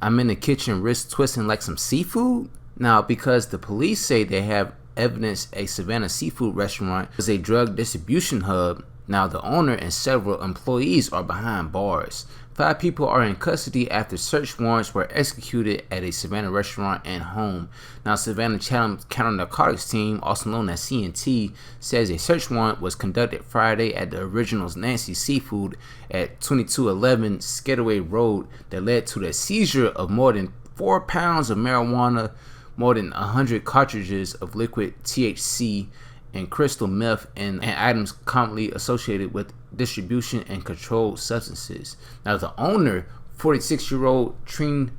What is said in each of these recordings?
I'm in the kitchen wrist twisting like some seafood? Now, because the police say they have evidence a Savannah seafood restaurant is a drug distribution hub, now the owner and several employees are behind bars. 5 people are in custody after search warrants were executed at a Savannah restaurant and home. Now, Savannah Counter Narcotics Team, also known as CNT, says a search warrant was conducted Friday at the Originals Nancy Seafood at 2211 Skidaway Road that led to the seizure of more than 4 pounds of marijuana, more than 100 cartridges of liquid THC and crystal meth, and items commonly associated with distribution and controlled substances. Now, the owner, 46-year-old Trine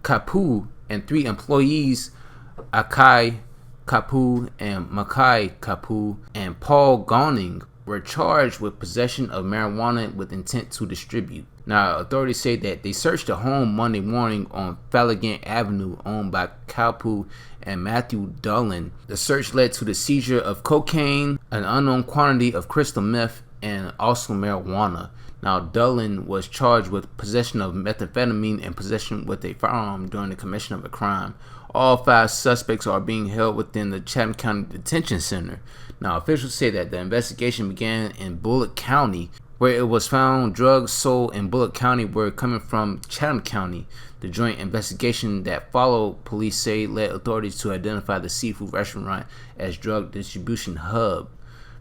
Kapu, and 3 employees, Akai Kapu and Makai Kapu and Paul Gawning, were charged with possession of marijuana with intent to distribute. Now, authorities say that they searched the home Monday morning on Falagant Avenue owned by Kapu and Matthew Dullen. The search led to the seizure of cocaine, an unknown quantity of crystal meth, and also marijuana. Now, Dullen was charged with possession of methamphetamine and possession with a firearm during the commission of a crime. All 5 suspects are being held within the Chatham County Detention Center. Now, officials say that the investigation began in Bullock County, where it was found drugs sold in Bullock County were coming from Chatham County. The joint investigation that followed, police say, led authorities to identify the seafood restaurant as drug distribution hub.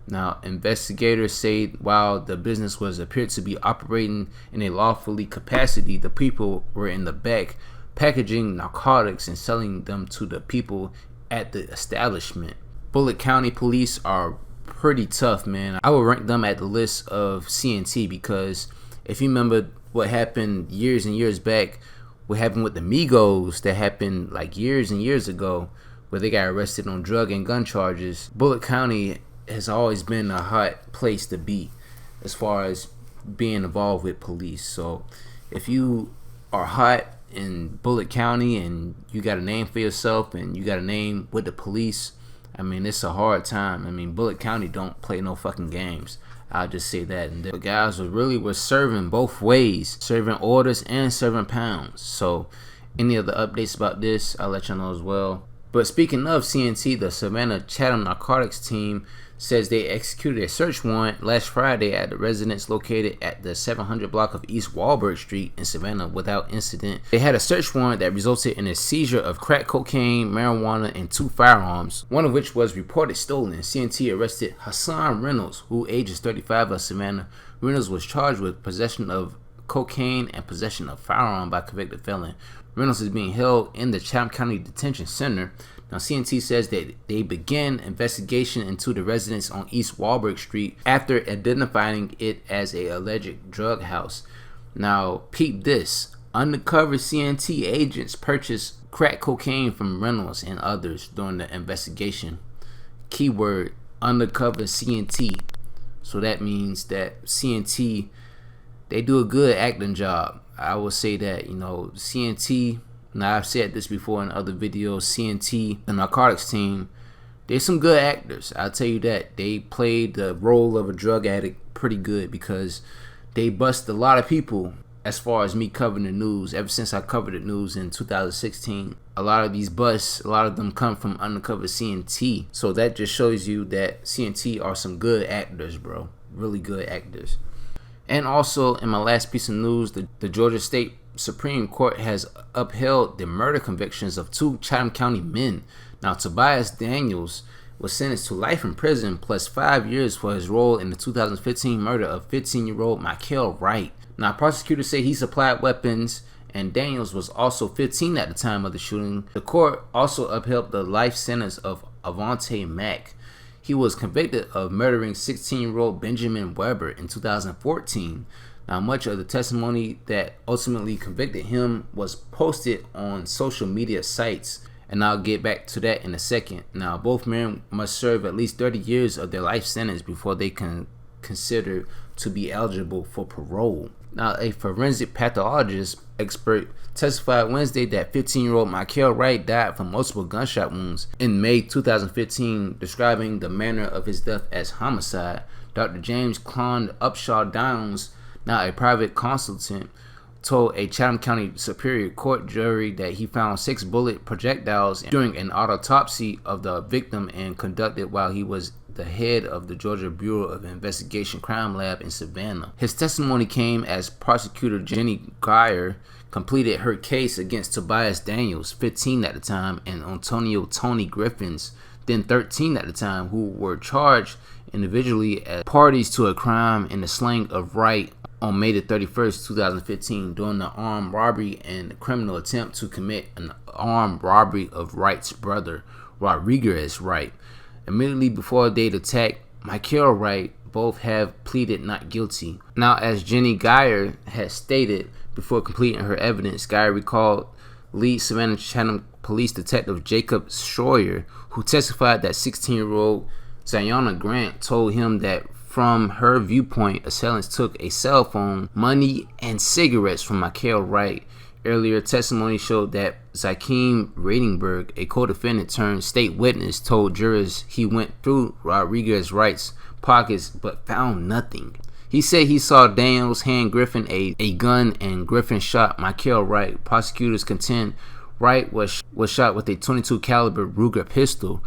Now, investigators say while the business was appeared to be operating in a lawfully capacity, the people were in the back packaging narcotics and selling them to the people at the establishment. Bullock County police are pretty tough, man. I would rank them at the list of CNT because if you remember what happened years and years back, what happened with the Migos that happened like years and years ago, where they got arrested on drug and gun charges. Bullock County has always been a hot place to be as far as being involved with police. So if you are hot in Bullock County and you got a name for yourself and you got a name with the police, I mean, it's a hard time. I mean, Bullock County don't play no fucking games. I'll just say that. And the guys were serving both ways, serving orders and serving pounds. So any other updates about this, I'll let y'all know as well. But speaking of CNT, the Savannah Chatham Narcotics Team says they executed a search warrant last Friday at the residence located at the 700 block of East Walberg Street in Savannah without incident. They had a search warrant that resulted in a seizure of crack cocaine, marijuana, and 2 firearms, one of which was reported stolen. CNT arrested Hassan Reynolds, who ages 35, of Savannah. Reynolds was charged with possession of cocaine and possession of firearm by convicted felon. Reynolds is being held in the Chatham County Detention Center. Now, CNT says that they began investigation into the residence on East Walberg Street after identifying it as a alleged drug house. Now, peep this. Undercover CNT agents purchased crack cocaine from Reynolds and others during the investigation. Keyword, undercover CNT. So that means that CNT, they do a good acting job. I will say that, CNT, now I've said this before in other videos, CNT, the narcotics team, they're some good actors. I'll tell you that. They played the role of a drug addict pretty good because they bust a lot of people as far as me covering the news. Ever since I covered the news in 2016, a lot of these busts, a lot of them come from undercover CNT. So that just shows you that CNT are some good actors, bro. Really good actors. And also, in my last piece of news, the Georgia State Supreme Court has upheld the murder convictions of 2 Chatham County men. Now, Tobias Daniels was sentenced to life in prison plus 5 years for his role in the 2015 murder of 15-year-old Michael Wright. Now, prosecutors say he supplied weapons, and Daniels was also 15 at the time of the shooting. The court also upheld the life sentence of Avante Mack. He was convicted of murdering 16-year-old Benjamin Weber in 2014. Now, much of the testimony that ultimately convicted him was posted on social media sites, and I'll get back to that in a second. Now, both men must serve at least 30 years of their life sentence before they can consider to be eligible for parole. Now, a forensic pathologist expert testified Wednesday that 15-year-old Michael Wright died from multiple gunshot wounds in May 2015, describing the manner of his death as homicide. Dr. James Clond Upshaw Downs, now a private consultant told a Chatham County Superior Court jury that he found 6 bullet projectiles during an autopsy of the victim and conducted while he was the head of the Georgia Bureau of Investigation Crime Lab in Savannah. His testimony came as prosecutor Jenny Geyer completed her case against Tobias Daniels, 15 at the time, and Antonio Tony Griffins, then 13 at the time, who were charged individually as parties to a crime in the slang of right on May the 31st, 2015, during the armed robbery and criminal attempt to commit an armed robbery of Wright's brother, Rodriguez Wright. Immediately before the attack, Michael Wright both have pleaded not guilty. Now, as Jenny Geyer had stated before completing her evidence, Geyer recalled lead Savannah Chatham Police Detective Jacob Schroyer, who testified that 16-year-old Ziona Grant told him that from her viewpoint, assailants took a cell phone, money, and cigarettes from Michael Wright. Earlier testimony showed that Zakeem Ratingberg, a co-defendant turned state witness, told jurors he went through Rodriguez Wright's pockets but found nothing. He said he saw Daniels hand Griffin a gun and Griffin shot Michael Wright. Prosecutors contend Wright was shot with a .22 caliber Ruger pistol.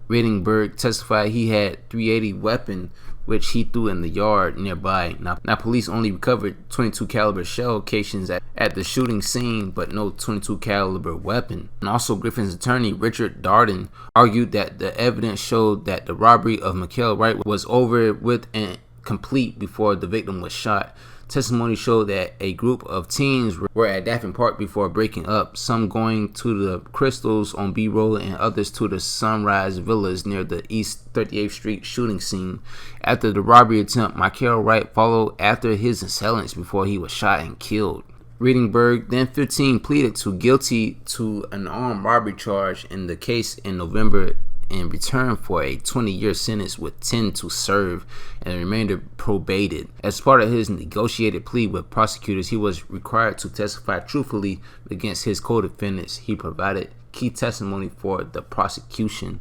Ratingberg testified he had .380 weapon which he threw in the yard nearby. Now police only recovered .22 caliber shell casings at the shooting scene, but no .22 caliber weapon. And also, Griffin's attorney Richard Darden argued that the evidence showed that the robbery of Michael Wright was over with and complete before the victim was shot. Testimony showed that a group of teens were at Daffin Park before breaking up, some going to the Crystals on B Road and others to the Sunrise Villas near the East 38th Street shooting scene. After the robbery attempt, Michael Wright followed after his assailants before he was shot and killed. Ratingberg, then 15, pleaded guilty to an armed robbery charge in the case in November in return for a 20-year sentence with 10 to serve and the remainder probated. As part of his negotiated plea with prosecutors, he was required to testify truthfully against his co-defendants. He provided key testimony for the prosecution,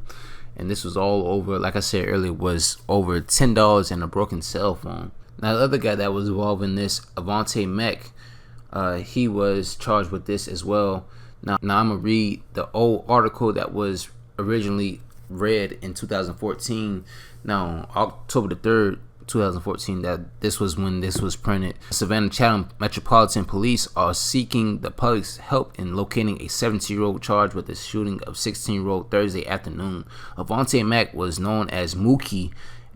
and this was all over, like I said earlier, was over $10 and a broken cell phone. Now, the other guy that was involved in this, Avante Mack, he was charged with this as well. Now I'm gonna read the old article that was originally read in 2014. Now, October the 3rd, 2014, that this was when this was printed. Savannah Chatham Metropolitan Police are seeking the public's help in locating a 17-year-old charged with the shooting of 16-year-old Thursday afternoon. Avante Mack was known as Mookie,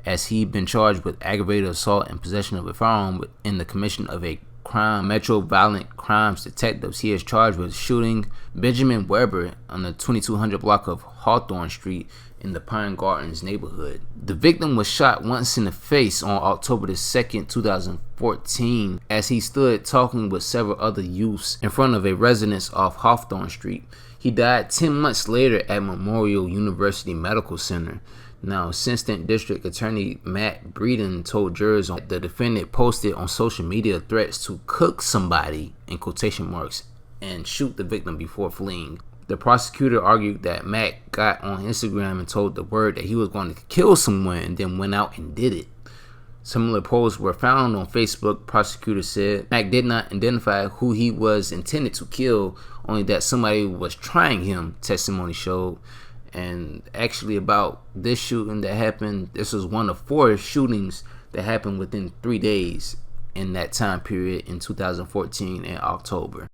as he'd been charged with aggravated assault and possession of a firearm in the commission of a crime. Metro Violent Crimes detectives, he is charged with shooting Benjamin Weber on the 2200 block of Hawthorne Street in the Pine Gardens neighborhood. The victim was shot once in the face on October the 2nd, 2014, as he stood talking with several other youths in front of a residence off Hawthorne Street. He died 10 months later at Memorial University Medical Center. Now, Assistant District Attorney Matt Breeden told jurors that the defendant posted on social media threats to cook somebody, in quotation marks, and shoot the victim before fleeing. The prosecutor argued that Matt got on Instagram and told the word that he was going to kill someone and then went out and did it. Similar posts were found on Facebook. Prosecutor said Matt did not identify who he was intended to kill, only that somebody was trying him, testimony showed. And actually, about this shooting that happened, this was one of 4 shootings that happened within 3 days in that time period in 2014 in October.